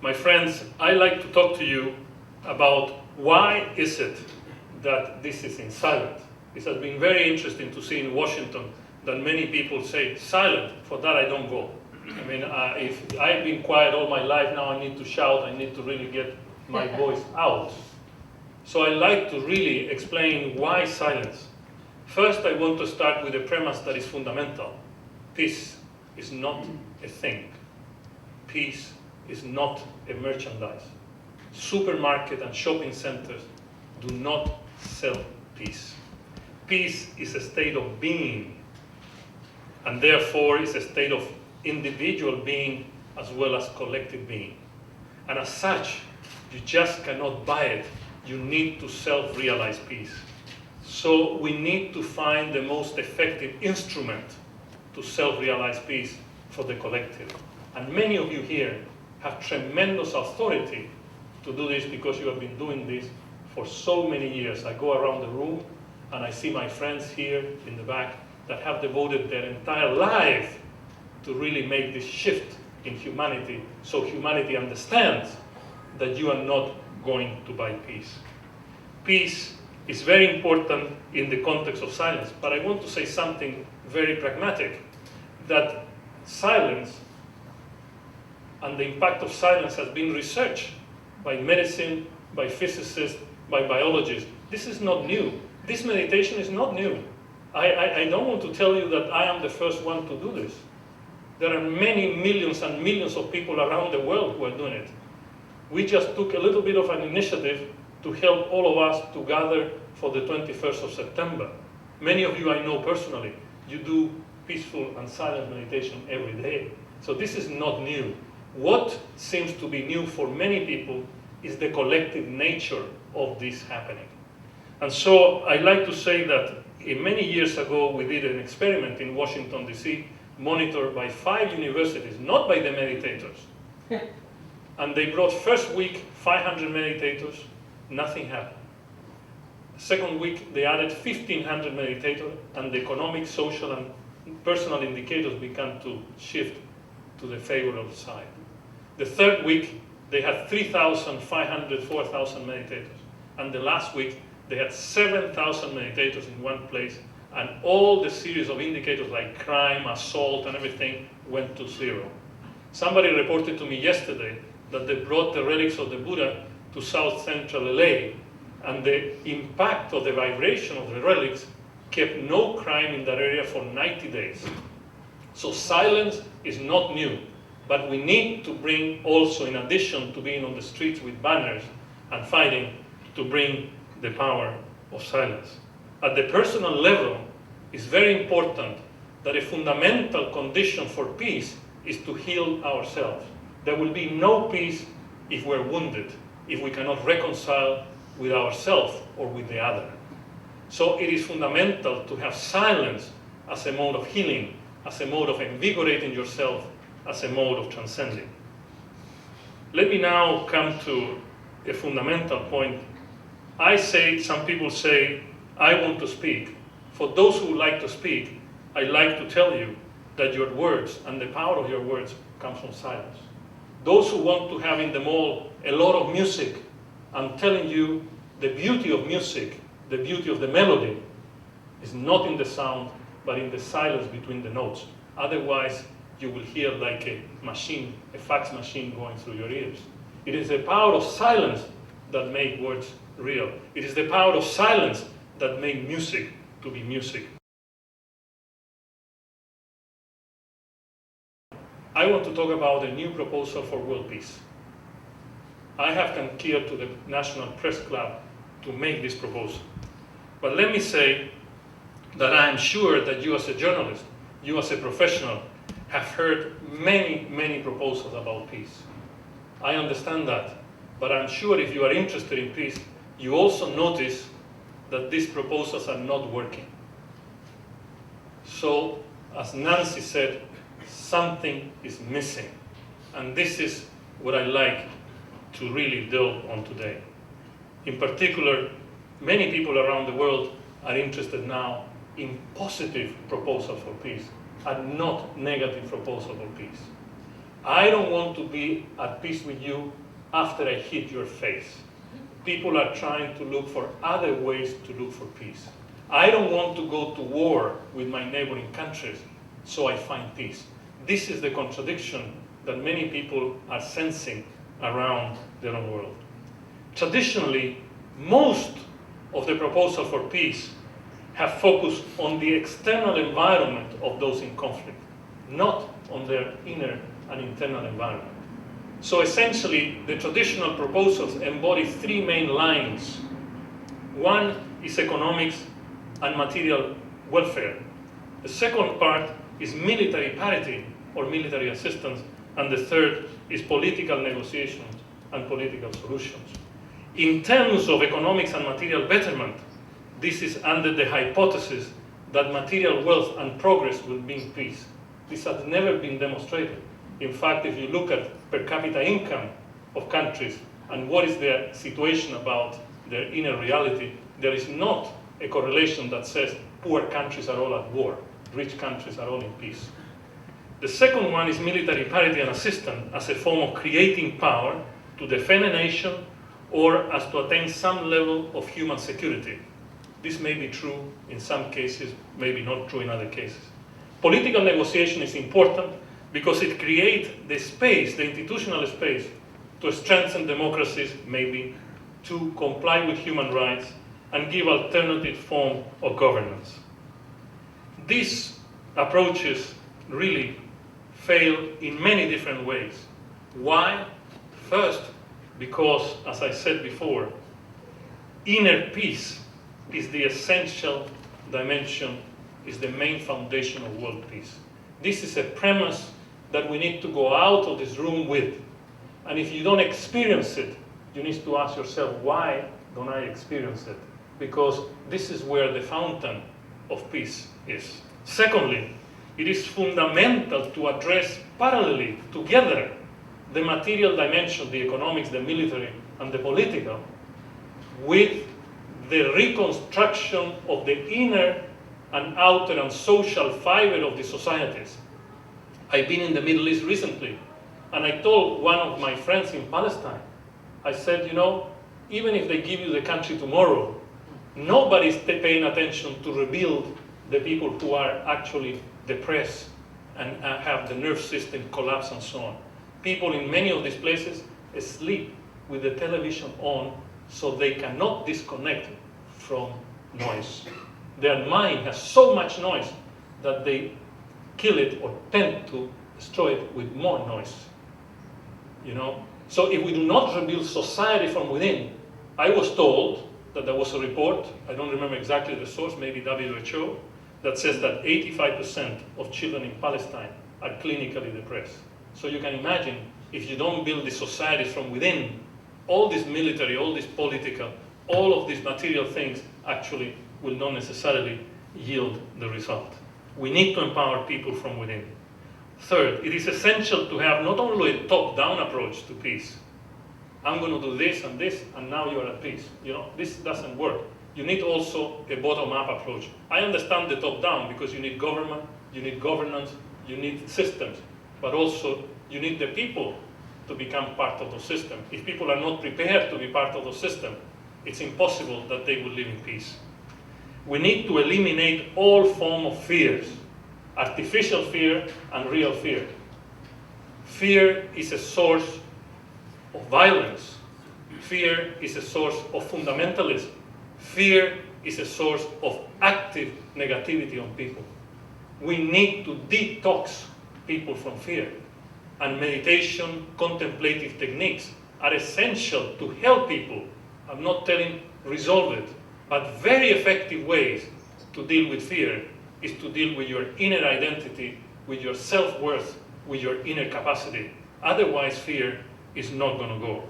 My friends, I like to talk to you about why is it that this is in silent. It has been very interesting to see in Washington that many people say, silent, for that I don't go. I mean, if I've been quiet all my life, now I need to shout, I need to really get my voice out. So I like to really explain why silence. First, I want to start with a premise that is fundamental. Peace is not a thing. Peace is not a merchandise. Supermarket and shopping centers do not sell peace. Peace is a state of being, and therefore is a state of individual being as well as collective being. And as such, you just cannot buy it. You need to self-realize peace. So we need to find the most effective instrument to self-realize peace for the collective. And many of you here have tremendous authority to do this because you have been doing this for so many years. I go around the room and I see my friends here in the back that have devoted their entire life to really make this shift in humanity, so humanity understands that you are not going to buy peace. Peace is very important in the context of silence, but I want to say something very pragmatic, that silence and the impact of silence has been researched by medicine, by physicists, by biologists. This is not new. This meditation is not new. I don't want to tell you that I am the first one to do this. There are many millions and millions of people around the world who are doing it. We just took a little bit of an initiative to help all of us to gather for the 21st of September. Many of you I know personally. You do peaceful and silent meditation every day. So this is not new. What seems to be new for many people is the collective nature of this happening. And so I like to say that many years ago we did an experiment in Washington, D.C., monitored by 5 universities, not by the meditators. And they brought first week 500 meditators, nothing happened. Second week they added 1,500 meditators, and the economic, social, and personal indicators began to shift to the favorable side. The third week they had 3,500, 4,000 meditators. And the last week they had 7,000 meditators in one place, and all the series of indicators like crime, assault, and everything went to zero. Somebody reported to me yesterday that they brought the relics of the Buddha to South Central LA, and the impact of the vibration of the relics kept no crime in that area for 90 days. So silence is not new, but we need to bring also, in addition to being on the streets with banners and fighting, to bring the power of silence. At the personal level, it's very important that a fundamental condition for peace is to heal ourselves. There will be no peace if we're wounded, if we cannot reconcile with ourselves or with the other. So it is fundamental to have silence as a mode of healing, as a mode of invigorating yourself, as a mode of transcending. Let me now come to a fundamental point. Some people say, I want to speak. For those who like to speak, I like to tell you that your words and the power of your words comes from silence. Those who want to have in the mall a lot of music, I'm telling you the beauty of music, the beauty of the melody is not in the sound, but in the silence between the notes. Otherwise, you will hear like a machine, a fax machine going through your ears. It is the power of silence that makes words real. It is the power of silence that makes music to be music. I want to talk about a new proposal for world peace. I have come here to the National Press Club to make this proposal. But let me say that I am sure that you as a journalist, you as a professional, have heard many, many proposals about peace. I understand that, but I'm sure if you are interested in peace, you also notice that these proposals are not working. So, as Nancy said, something is missing. And this is what I like to really delve on today. In particular, many people around the world are interested now in positive proposals for peace and not negative proposals for peace. I don't want to be at peace with you after I hit your face. People are trying to look for other ways to look for peace. I don't want to go to war with my neighboring countries, so I find peace. This is the contradiction that many people are sensing around their own world. Traditionally, most of the proposals for peace have focused on the external environment of those in conflict, not on their inner and internal environment. So essentially, the traditional proposals embody three main lines. One is economics and material welfare. The second part is military parity or military assistance, and the third is political negotiations and political solutions. In terms of economics and material betterment, this is under the hypothesis that material wealth and progress will bring peace. This has never been demonstrated. In fact, if you look at per capita income of countries and what is their situation about their inner reality, there is not a correlation that says poor countries are all at war, rich countries are all in peace. The second one is military parity and assistance as a form of creating power to defend a nation or as to attain some level of human security. This may be true in some cases, maybe not true in other cases. Political negotiation is important because it creates the space, the institutional space, to strengthen democracies, maybe, to comply with human rights, and give alternative form of governance. These approaches really fail in many different ways. Why? First, because, as I said before, inner peace is the essential dimension, is the main foundation of world peace. This is a premise that we need to go out of this room with. And if you don't experience it, you need to ask yourself, why don't I experience it? Because this is where the fountain of peace is. Secondly, it is fundamental to address parallelly, together, the material dimension, the economics, the military, and the political, with the reconstruction of the inner and outer and social fiber of the societies. I've been in the Middle East recently, and I told one of my friends in Palestine, I said, you know, even if they give you the country tomorrow, nobody's paying attention to rebuild the people who are actually depressed and have the nerve system collapse and so on. People in many of these places sleep with the television on so they cannot disconnect from noise. Their mind has so much noise that they kill it or tend to destroy it with more noise. You know? So if we do not rebuild society from within, I was told that there was a report, I don't remember exactly the source, maybe WHO, that says that 85% of children in Palestine are clinically depressed. So you can imagine, if you don't build the societies from within, all this military, all this political, all of these material things actually will not necessarily yield the result. We need to empower people from within. Third, it is essential to have not only a top-down approach to peace. I'm going to do this, and now you're at peace. You know, this doesn't work. You need also a bottom-up approach. I understand the top-down because you need government, you need governance, you need systems, but also you need the people to become part of the system. If people are not prepared to be part of the system, it's impossible that they will live in peace. We need to eliminate all forms of fears, artificial fear and real fear. Fear is a source of violence. Fear is a source of fundamentalism. Fear is a source of active negativity on people. We need to detox people from fear. And meditation, contemplative techniques are essential to help people. I'm not telling resolve it, but very effective ways to deal with fear is to deal with your inner identity, with your self-worth, with your inner capacity. Otherwise, fear is not going to go.